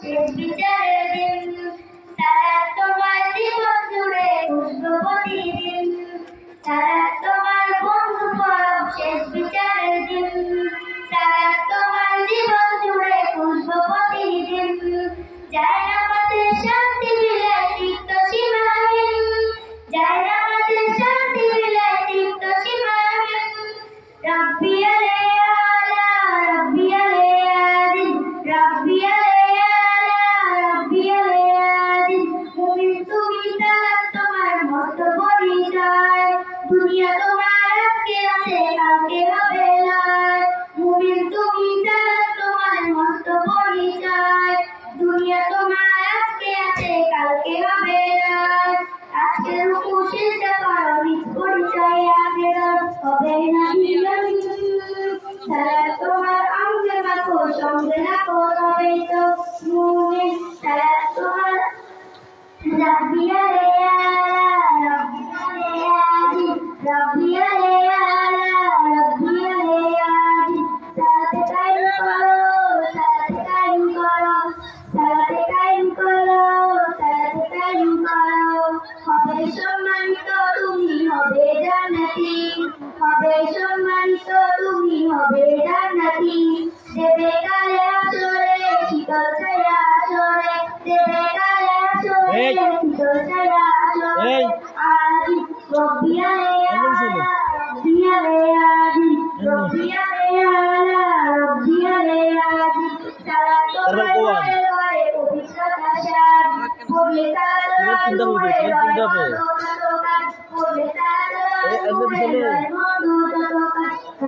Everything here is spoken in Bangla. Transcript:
শেষ বিচারের দিন সালাত তোমার জীবন জুড়ে খুশবু প্রতিদিন সালাত তোমার বন্ধু পরম শেষ বিচারের দিন সালাত তোমার জীবন জুড়ে খুশবু প্রতিদিন যায় নামাজে শান্তি বিলায় তৃপ্ত সীমাহীন যায় নামাজে শান্তি বিলায় তৃপ্ত সীমাহীন রব্বি আলাইয়া রব্বি আলাইয়া দিন রব্বি আলাইয়া রব্বি আলাইয়া দিন মুমিন তুমি সালাত তোমার মস্ত পরিচয় দুনিয়া তোমার আজকে আছে কালকে হবে লয় মুমিন তুমি সালাত তোমার মস্ত পরিচয় দুনিয়া তোমার আজকে আছে কালকে হবে লয় আজকে রুকু সিজদা করো নিজ পরিচয় আগে হবে না সালাত তোমার অঙ্গে মাখো সঙ্গে রাখো তবেই তো মুমিন সালাত তোমার রব্বি আলাইয়া রব্বি আলাইয়া দিন রব্বি আলাইয়া রব্বি আলাইয়া দিন সালাতে কায়েম করো সালাতে কায়েম করো সালাতে কায়েম করো সালাতে কায়েম করো হবে সম্মানিত তুমি হবে জান্নাতি হবে সম্মানিত তুমি হবে জান্নাতি দেবে কালে আসরে শীতল ছায়া আসরে দেবে কালে আসরে শীতল ছায়া আসরে আজ রব্বি আলাইয়া রব্বি আলাইয়া রব্বি আলাইয়া রব্বি আলাইয়া সালাত তোমার লয়ে পবিত্রতা শান বলে তার বলে তার মধু